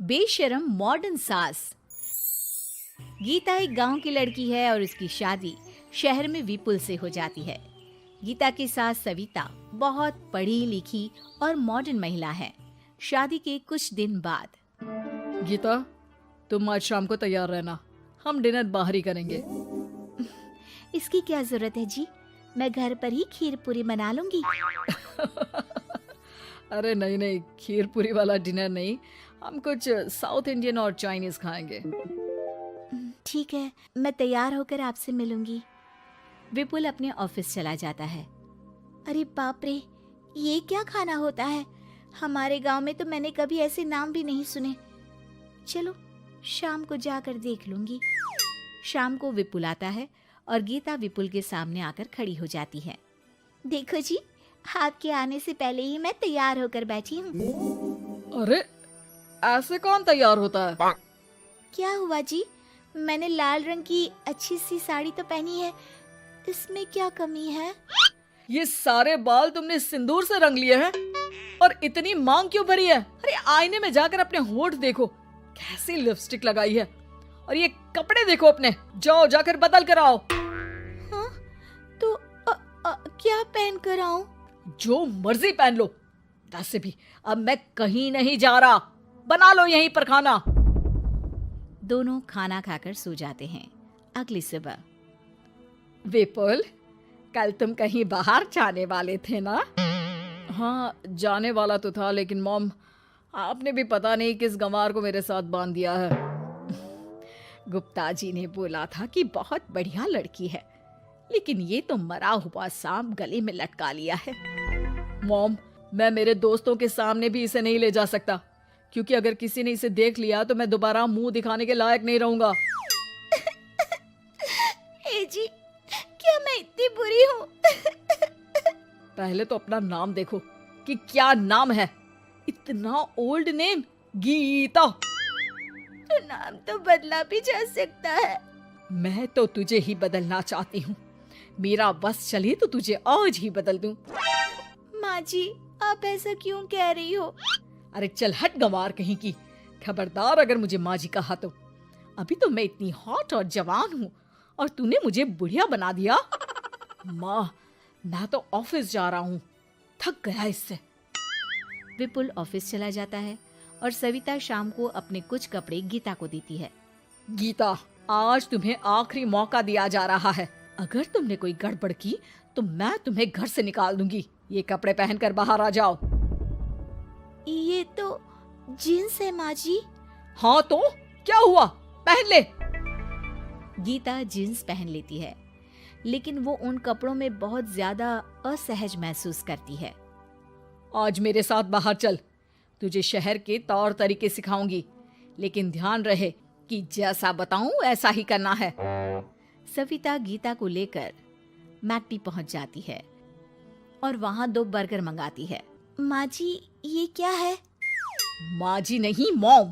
बेशरम मॉडर्न सास। गीता एक गांव की लड़की है और उसकी शादी शहर में विपुल से हो जाती है। गीता की सास सविता बहुत पढ़ी लिखी और मॉडर्न महिला है। शादी के कुछ दिन बाद गीता, तुम आज शाम को तैयार रहना, हम डिनर बाहर ही करेंगे। इसकी क्या जरूरत है जी, मैं घर पर ही खीर पूरी बना लूंगी। अरे नहीं नहीं, खीर पूरी वाला डिनर नहीं, हम कुछ साउथ इंडियन और चाइनीज खाएंगे। ठीक है, मैं तैयार होकर आपसे मिलूंगी। विपुल अपने ऑफिस चला जाता है। अरे बाप रे, ये क्या खाना होता है? हमारे गांव में तो मैंने कभी ऐसे नाम भी नहीं सुने। चलो शाम को जाकर देख लूंगी। शाम को विपुल आता है और गीता विपुल के सामने आकर खड़ी हो जाती है। देखो जी, आपके आने से पहले ही मैं तैयार होकर बैठी हूँ। अरे ऐसे कौन तैयार होता है? क्या हुआ जी? मैंने लाल रंग की अच्छी सी साड़ी तो पहनी है, इसमें क्या कमी है? ये सारे बाल तुमने सिंदूर से रंग लिए हैं और इतनी मांग क्यों भरी है? अरे आईने में जाकर अपने होंठ देखो, कैसी लिपस्टिक लगाई है। और ये कपड़े देखो अपने, जाओ जाकर बदल कर आओ। हाँ? तो क्या पहन कर आऊं? जो मर्जी पहन लो। वैसे भी अब मैं कहीं नहीं जा रहा, बना लो यहीं पर खाना। दोनों खाना खाकर सो जाते हैं। अगली सुबह विपुल, कल तुम कहीं बाहर जाने वाले थे ना? हाँ, जाने वाला तो था, लेकिन मॉम आपने भी पता नहीं किस गंवार को मेरे साथ बांध दिया है। गुप्ता जी ने बोला था कि बहुत बढ़िया लड़की है, लेकिन ये तो मरा हुआ सांप गले में लटका लिया है। मॉम, मैं मेरे दोस्तों के सामने भी इसे नहीं ले जा सकता, क्योंकि अगर किसी ने इसे देख लिया तो मैं दोबारा मुंह दिखाने के लायक नहीं रहूंगा। ए जी, क्या मैं इतनी बुरी हूँ? पहले तो अपना नाम देखो कि क्या नाम है। इतना ओल्ड नेम, गीता। तो नाम तो बदला भी जा सकता है। मैं तो तुझे ही बदलना चाहती हूँ। मेरा बस चले तो तुझे आज ही बदल दूं। माँ जी, आप ऐसा क्यों कह रही हो? अरे चल हट गंवार कहीं की। खबरदार अगर मुझे माँ जी कहा तो। अभी तो मैं इतनी हॉट और जवान हूँ और तूने मुझे बुढ़िया बना दिया। माँ, मैं तो ऑफिस जा रहा हूँ, थक गया इससे। विपुल ऑफिस चला जाता है और सविता शाम को अपने कुछ कपड़े गीता को देती है। गीता, आज तुम्हें आखिरी मौका दिया जा रहा है। अगर तुमने कोई गड़बड़ की तो मैं तुम्हें घर से निकाल दूंगी। ये कपड़े पहनकर बाहर आ जाओ। ये तो जींस है माँ जी। हाँ तो क्या हुआ, पहन ले। गीता जींस पहन लेती है, लेकिन वो उन कपड़ों में बहुत ज्यादा असहज महसूस करती है। आज मेरे साथ बाहर चल, तुझे शहर के तौर तरीके सिखाऊंगी, लेकिन ध्यान रहे कि जैसा बताऊं ऐसा ही करना है। सविता गीता को लेकर मैकडी पहुंच जाती है और वहां 2 बर्गर मंगाती है। माँ जी, ये क्या है? माँ जी नहीं मॉम,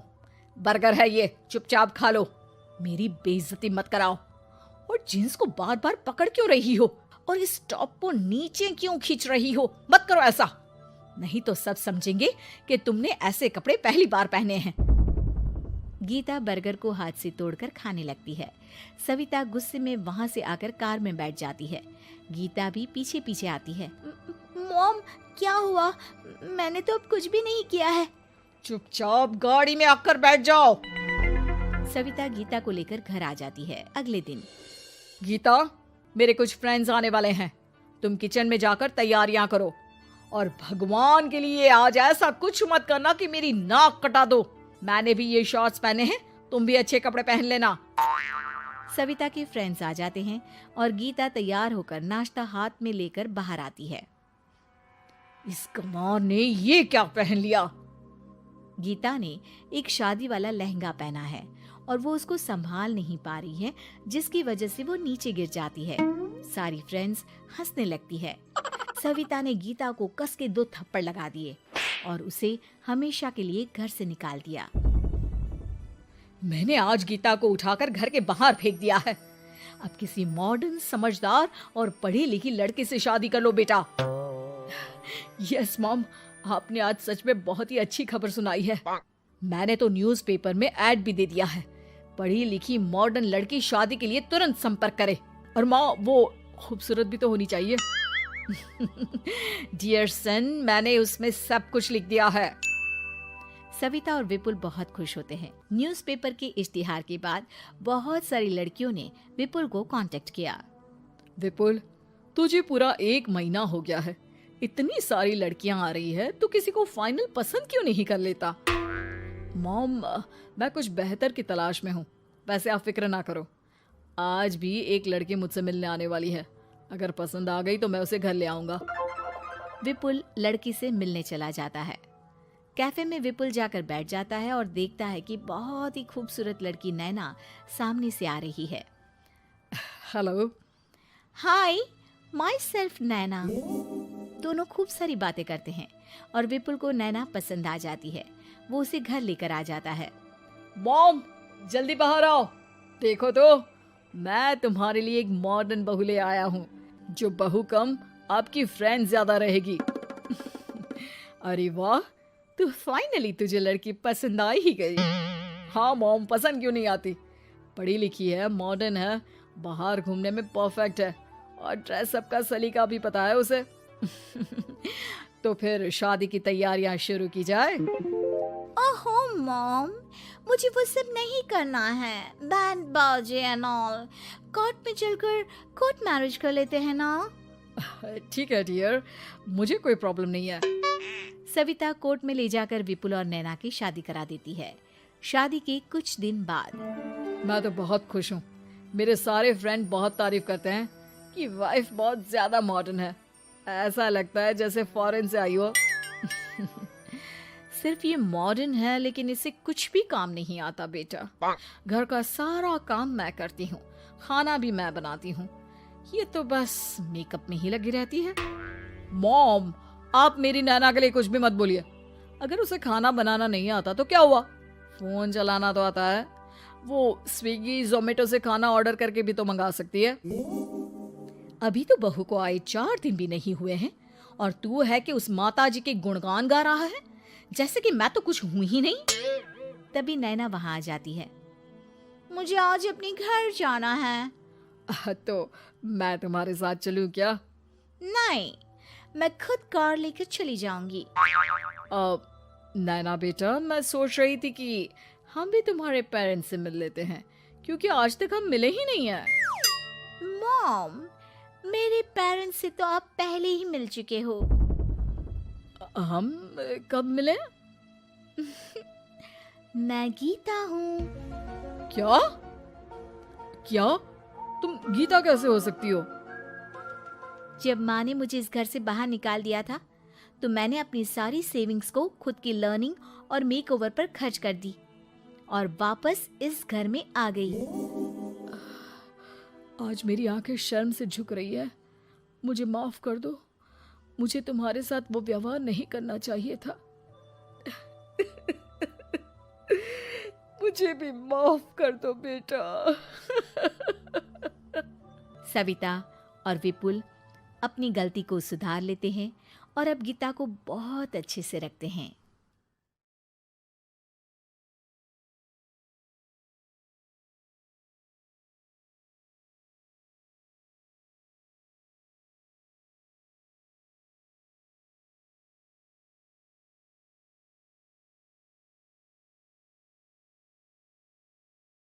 बर्गर है ये, चुपचाप खा लो। मेरी बेइज्जती मत कराओ। और जींस को बार बार पकड़ क्यों रही हो और इस टॉप को नीचे क्यों खींच रही हो? मत करो ऐसा, नहीं तो सब समझेंगे कि तुमने ऐसे कपड़े पहली बार पहने हैं। गीता बर्गर को हाथ से तोड़कर खाने लगती है। सविता गुस्से में वहां से आकर कार में बैठ जाती है। गीता भी पीछे पीछे आती है। मॉम, क्या हुआ? मैंने तो अब कुछ भी नहीं किया है। चुपचाप गाड़ी में आकर बैठ जाओ। सविता गीता को लेकर घर आ जाती है। अगले दिन गीता, मेरे कुछ फ्रेंड्स आने वाले हैं, तुम किचन में जाकर तैयारियां करो। और भगवान के लिए आज ऐसा कुछ मत करना कि मेरी नाक कटा दो। मैंने भी ये शॉर्ट्स पहने हैं, तुम भी अच्छे कपड़े पहन लेना। सविता के फ्रेंड्स आ जाते हैं और गीता तैयार होकर नाश्ता हाथ में लेकर बाहर आती है। इस गंवार ने ये क्या पहन लिया? गीता ने एक शादी वाला लहंगा पहना है और वो उसको संभाल नहीं पा रही है, जिसकी वजह से वो नीचे गिर जाती है। सारी फ्रेंड्स हंसने लगती है। सविता ने गीता को कस के 2 थप्पड़ लगा दिए और उसे हमेशा के लिए घर से निकाल दिया। मैंने आज गीता को उठाकर घर के बाहर फेंक दिया है। अब किसी मॉडर्न, समझदार और पढ़ी लिखी लड़के से शादी कर लो बेटा। यस मॉम, आपने आज सच में बहुत ही अच्छी खबर सुनाई है। मैंने तो न्यूज़पेपर में ऐड भी दे दिया है, पढ़ी लिखी मॉडर्न लड़की शादी के लिए तुरंत संपर्क करे। और माँ, वो खूबसूरत भी तो होनी चाहिए। डियर सन, मैंने उसमें सब कुछ लिख दिया है। सविता और विपुल बहुत खुश होते हैं। न्यूज़पेपर के इश्तिहार के बाद बहुत सारी लड़कियों ने विपुल को कांटेक्ट किया। विपुल, तुझे पूरा 1 महीना हो गया है, इतनी सारी लड़कियां आ रही है, तू किसी को फाइनल पसंद क्यों नहीं कर लेता? मॉम, मैं कुछ बेहतर की तलाश में हूँ। वैसे आप फिक्र ना करो, आज भी एक लड़की मुझसे मिलने आने वाली है। अगर पसंद आ गई तो मैं उसे घर ले आऊंगा। विपुल लड़की से मिलने चला जाता है। कैफे में विपुल जाकर बैठ जाता है और देखता है कि बहुत ही खूबसूरत लड़की नैना सामने से आ रही है। हेलो। हाय, माई सेल्फ नैना। दोनों खूब सारी बातें करते हैं और विपुल को नैना पसंद आ जाती है। वो उसे घर लेकर आ जाता है। मॉम, जल्दी बाहर आओ, देखो तो मैं तुम्हारे लिए एक मॉडर्न बहू ले आया हूँ, जो बहू कम आपकी फ्रेंड ज्यादा रहेगी। अरे वाह, तो फाइनली तुझे लड़की पसंद आ ही गई। हाँ मॉम, पसंद क्यों नहीं आती? पढ़ी लिखी है, मॉडर्न है, बाहर घूमने में परफेक्ट है और ड्रेसअप का सलीका भी पता है उसे। तो फिर शादी की तैयारियां शुरू की जाए। ओहो मॉम, मुझे वो सब नहीं करना है। बैंड बाजे एंड ऑल। कोर्ट में चलकर कोर्ट मैरिज कर लेते हैं ना। ठीक है डियर, मुझे कोई प्रॉब्लम नहीं है। सविता कोर्ट में ले जाकर विपुल और नैना की शादी करा देती है। शादी के कुछ दिन बाद मैं तो बहुत खुश हूँ। मेरे सारे फ्रेंड बहुत तारीफ करते हैं कि वाइफ बहुत ज्यादा मॉडर्न है। ऐसा लगता है जैसे फॉरेन से आई हो। सिर्फ ये मॉडर्न है, लेकिन इसे कुछ भी काम नहीं आता बेटा। घर का सारा काम मैं करती हूँ, खाना भी मैं बनाती हूँ। ये तो बस मेकअप में ही लगी रहती है। मॉम, आप मेरी नैना के लिए कुछ भी मत बोलिए। अगर उसे खाना बनाना नहीं आता तो क्या हुआ, फोन चलाना तो आता है। वो स्विगी जोमेटो से खाना ऑर्डर करके भी तो मंगा सकती है। अभी तो बहू को आए 4 दिन भी नहीं हुए हैं और तू है कि उस माता जी के गुणगान गा रहा है, जैसे कि मैं तो कुछ हूं ही नहीं। तभी नैना वहां आ जाती है। मुझे आज अपने घर जाना है। तो मैं तुम्हारे साथ चलूं क्या? नहीं, मैं खुद कार लेकर चली जाऊंगी। नैना बेटा, मैं सोच रही थी कि हम भी तुम्हारे पेरेंट्स से मिल लेते हैं, क्योंकि आज तक हम मिले ही नहीं हैं। मॉम, मेरे पेरेंट्स से तो आप पहले ही मिल चुके हो। हम कब मिले? मैं गीता हूँ। क्या? क्या? तुम गीता कैसे हो सकती हो? जब माँ ने मुझे इस घर से बाहर निकाल दिया था, तो मैंने अपनी सारी सेविंग्स को खुद की लर्निंग और मेकओवर पर खर्च कर दी और वापस इस घर में आ गई। आज मेरी आंखें शर्म से झुक रही है। मुझे माफ कर दो, मुझे तुम्हारे साथ वो व्यवहार नहीं करना चाहिए था। मुझे भी माफ कर दो बेटा। सविता और विपुल अपनी गलती को सुधार लेते हैं और अब गीता को बहुत अच्छे से रखते हैं।